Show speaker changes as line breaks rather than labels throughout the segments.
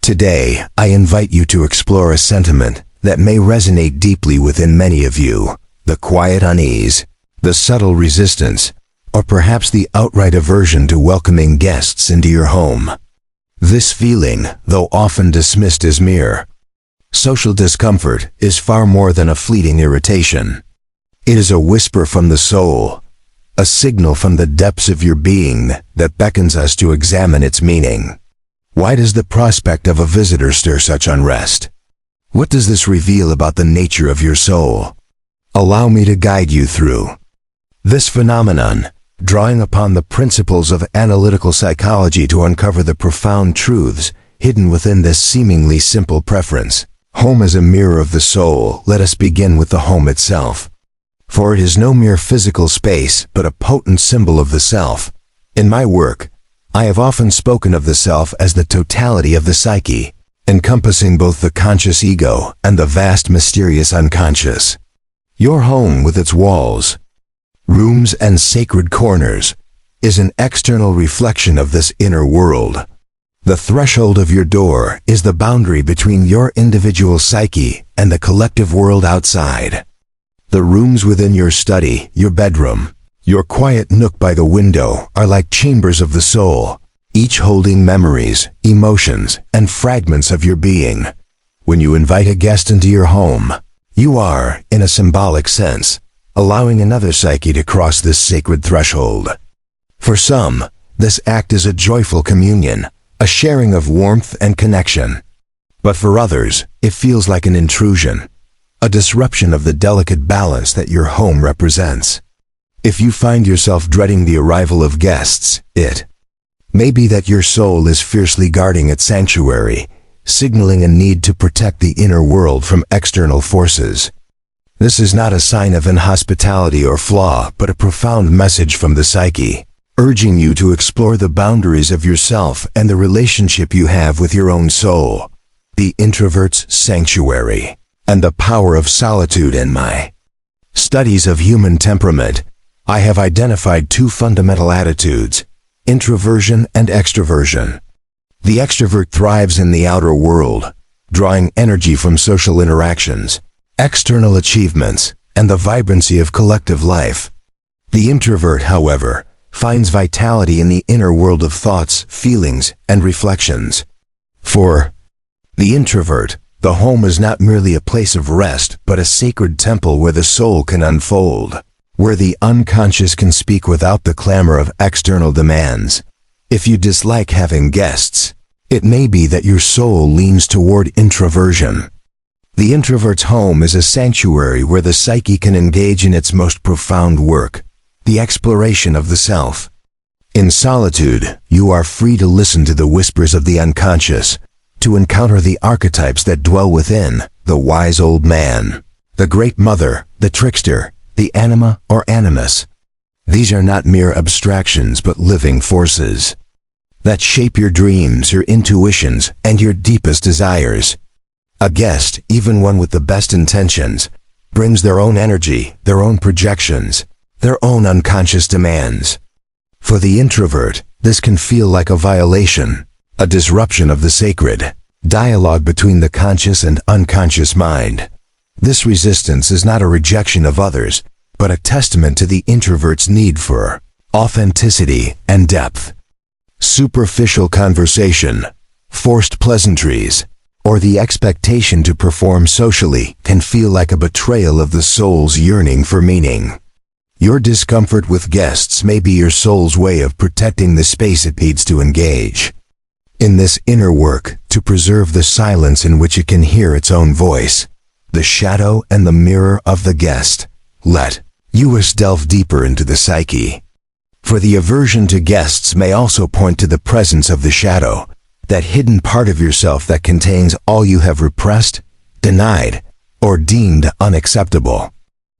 Today, I invite you to explore a sentiment that may resonate deeply within many of you: the quiet unease, the subtle resistance, or perhaps the outright aversion to welcoming guests into your home. This feeling, though often dismissed as mere social discomfort, is far more than a fleeting irritation. It is a whisper from the soul, a signal from the depths of your being that beckons us to examine its meaning. Why does the prospect of a visitor stir such unrest? What does this reveal about the nature of your soul? Allow me to guide you through this phenomenon, drawing upon the principles of analytical psychology to uncover the profound truths hidden within this seemingly simple preference. Home as a mirror of the soul. Let us begin with the home itself. For it is no mere physical space, but a potent symbol of the self. In my work, I have often spoken of the self as the totality of the psyche, encompassing both the conscious ego and the vast mysterious unconscious. Your home, with its walls, rooms, and sacred corners, is an external reflection of this inner world. The threshold of your door is the boundary between your individual psyche and the collective world outside. The rooms within your study, your bedroom, your quiet nook by the window are like chambers of the soul, each holding memories, emotions, and fragments of your being. When you invite a guest into your home, you are, in a symbolic sense, allowing another psyche to cross this sacred threshold. For some, this act is a joyful communion, a sharing of warmth and connection. But for others, it feels like an intrusion, a disruption of the delicate balance that your home represents. If you find yourself dreading the arrival of guests, it may be that your soul is fiercely guarding its sanctuary, signaling a need to protect the inner world from external forces. This is not a sign of inhospitality or flaw, but a profound message from the psyche, urging you to explore the boundaries of yourself and the relationship you have with your own soul. The introvert's sanctuary, and the power of solitude. In my studies of human temperament, I have identified two fundamental attitudes: introversion and extroversion. The extrovert thrives in the outer world, drawing energy from social interactions, external achievements, and the vibrancy of collective life. The introvert, however, finds vitality in the inner world of thoughts, feelings, and reflections. For the introvert, the home is not merely a place of rest, but a sacred temple where the soul can unfold, where the unconscious can speak without the clamor of external demands. If you dislike having guests, it may be that your soul leans toward introversion. The introvert's home is a sanctuary where the psyche can engage in its most profound work, the exploration of the self. In solitude, you are free to listen to the whispers of the unconscious, to encounter the archetypes that dwell within: the wise old man, the great mother, the trickster, the anima or animus. These are not mere abstractions but living forces that shape your dreams, your intuitions, and your deepest desires. A guest, even one with the best intentions, brings their own energy, their own projections, their own unconscious demands. For the introvert, this can feel like a violation, a disruption of the sacred dialogue between the conscious and unconscious mind. This resistance is not a rejection of others, but a testament to the introvert's need for authenticity and depth. Superficial conversation, forced pleasantries, or the expectation to perform socially can feel like a betrayal of the soul's yearning for meaning. Your discomfort with guests may be your soul's way of protecting the space it needs to engage in this inner work, to preserve the silence in which it can hear its own voice, the shadow and the mirror of the guest. Let us delve deeper into the psyche. For the aversion to guests may also point to the presence of the shadow, that hidden part of yourself that contains all you have repressed, denied, or deemed unacceptable.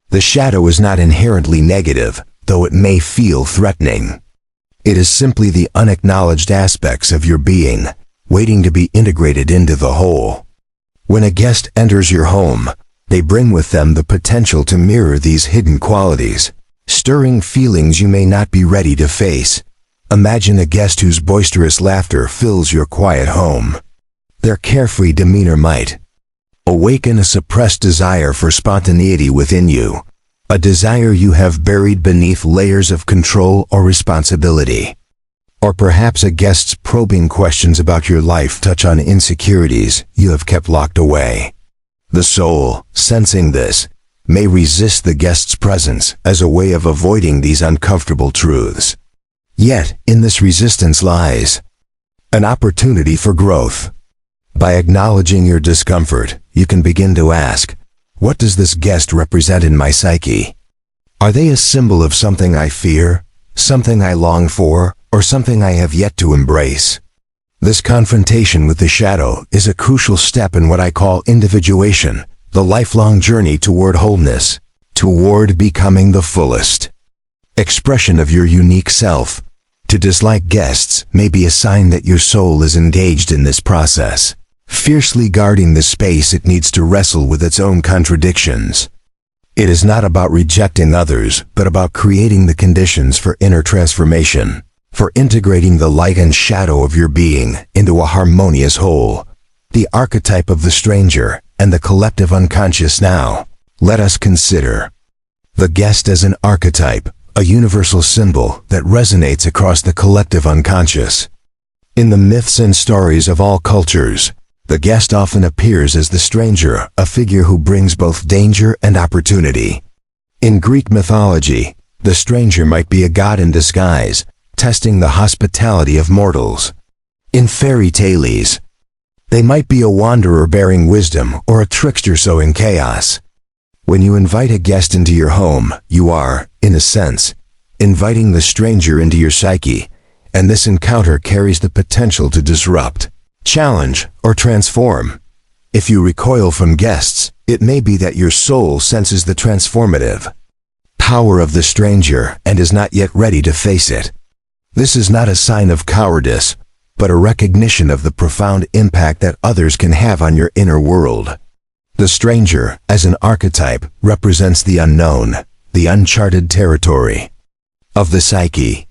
The shadow is not inherently negative, though it may feel threatening. It is simply the unacknowledged aspects of your being, waiting to be integrated into the whole. When a guest enters your home, they bring with them the potential to mirror these hidden qualities, stirring feelings you may not be ready to face. Imagine a guest whose boisterous laughter fills your quiet home. Their carefree demeanor might awaken a suppressed desire for spontaneity within you, a desire you have buried beneath layers of control or responsibility. Or perhaps a guest's probing questions about your life touch on insecurities you have kept locked away. The soul, sensing this, may resist the guest's presence as a way of avoiding these uncomfortable truths. Yet, in this resistance lies an opportunity for growth. By acknowledging your discomfort, you can begin to ask, what does this guest represent in my psyche? Are they a symbol of something I fear, something I long for, or something I have yet to embrace? This confrontation with the shadow is a crucial step in what I call individuation, the lifelong journey toward wholeness, toward becoming the fullest expression of your unique self. To dislike guests may be a sign that your soul is engaged in this process, fiercely guarding the space it needs to wrestle with its own contradictions. It is not about rejecting others, but about creating the conditions for inner transformation, for integrating the light and shadow of your being into a harmonious whole. The archetype of the stranger and the collective unconscious. Now, let us consider the guest as an archetype, a universal symbol that resonates across the collective unconscious. In the myths and stories of all cultures, the guest often appears as the stranger, a figure who brings both danger and opportunity. In Greek mythology, the stranger might be a god in disguise, testing the hospitality of mortals. In fairy tales, they might be a wanderer bearing wisdom or a trickster sowing chaos. When you invite a guest into your home, you are, in a sense, inviting the stranger into your psyche, and this encounter carries the potential to disrupt, challenge, or transform. If you recoil from guests, it may be that your soul senses the transformative power of the stranger and is not yet ready to face it. This is not a sign of cowardice, but a recognition of the profound impact that others can have on your inner world. The stranger, as an archetype, represents the unknown, the uncharted territory of the psyche.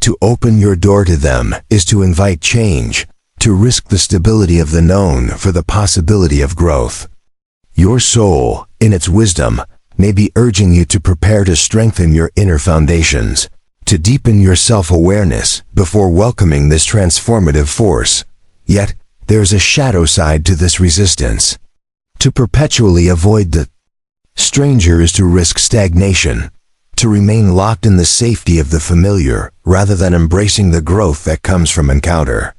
To open your door to them is to invite change, to risk the stability of the known for the possibility of growth. Your soul, in its wisdom, may be urging you to prepare to strengthen your inner foundations, to deepen your self-awareness before welcoming this transformative force. Yet, there's a shadow side to this resistance. To perpetually avoid the stranger is to risk stagnation, to remain locked in the safety of the familiar rather than embracing the growth that comes from encounter.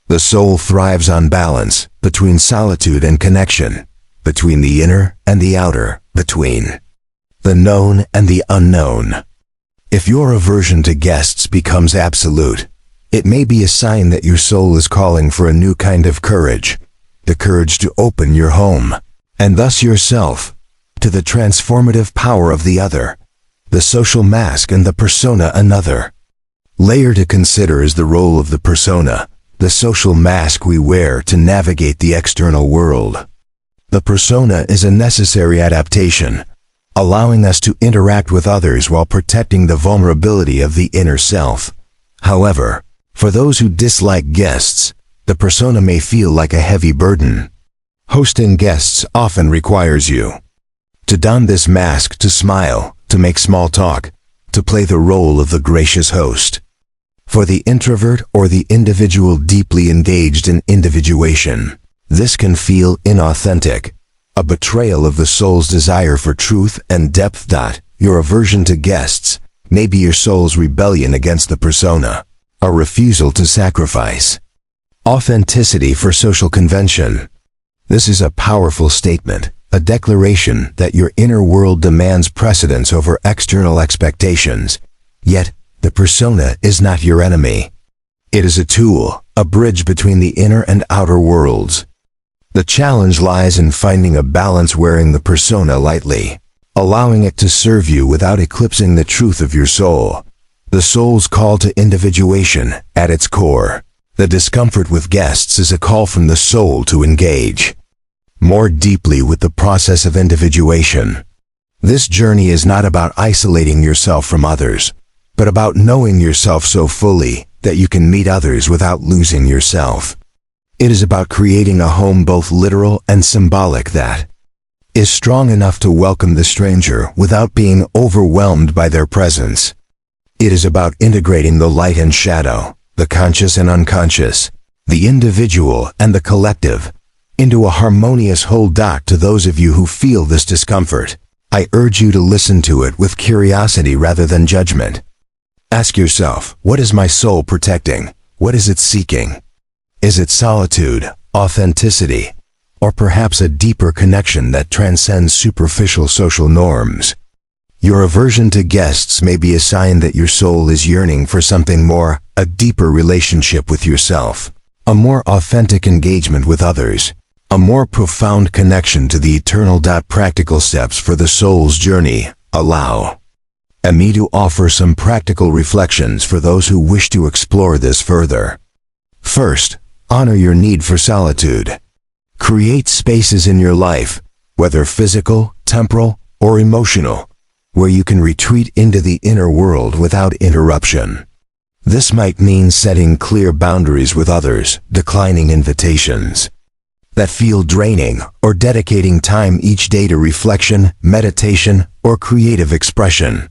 The soul thrives on balance, between solitude and connection, between the inner and the outer, between the known and the unknown. If your aversion to guests becomes absolute, it may be a sign that your soul is calling for a new kind of courage, the courage to open your home, and thus yourself, to the transformative power of the other, the social mask and the persona another. Layer to consider is the role of the persona, the social mask we wear to navigate the external world. The persona is a necessary adaptation, allowing us to interact with others while protecting the vulnerability of the inner self. However, for those who dislike guests, the persona may feel like a heavy burden. Hosting guests often requires you to don this mask, to smile, to make small talk, to play the role of the gracious host. For the introvert or the individual deeply engaged in individuation, this can feel inauthentic, a betrayal of the soul's desire for truth and depth. Your aversion to guests may be your soul's rebellion against the persona, a refusal to sacrifice authenticity for social convention. This is a powerful statement, a declaration that your inner world demands precedence over external expectations. Yet, the persona is not your enemy. It is a tool, a bridge between the inner and outer worlds. The challenge lies in finding a balance, wearing the persona lightly, allowing it to serve you without eclipsing the truth of your soul. The soul's call to individuation, at its core. The discomfort with guests is a call from the soul to engage more deeply with the process of individuation. This journey is not about isolating yourself from others, but about knowing yourself so fully that you can meet others without losing yourself. It is about creating a home both literal and symbolic that is strong enough to welcome the stranger without being overwhelmed by their presence. It is about integrating the light and shadow, the conscious and unconscious, the individual and the collective, into a harmonious whole. To those of you who feel this discomfort, I urge you to listen to it with curiosity rather than judgment. Ask yourself, what is my soul protecting? What is it seeking? Is it solitude, authenticity, or perhaps a deeper connection that transcends superficial social norms? Your aversion to guests may be a sign that your soul is yearning for something more, a deeper relationship with yourself, a more authentic engagement with others, a more profound connection to the eternal. Practical steps for the soul's journey. Allow me to offer some practical reflections for those who wish to explore this further. First, honor your need for solitude. Create spaces in your life, whether physical, temporal, or emotional, where you can retreat into the inner world without interruption. This might mean setting clear boundaries with others, declining invitations that feel draining, or dedicating time each day to reflection, meditation, or creative expression.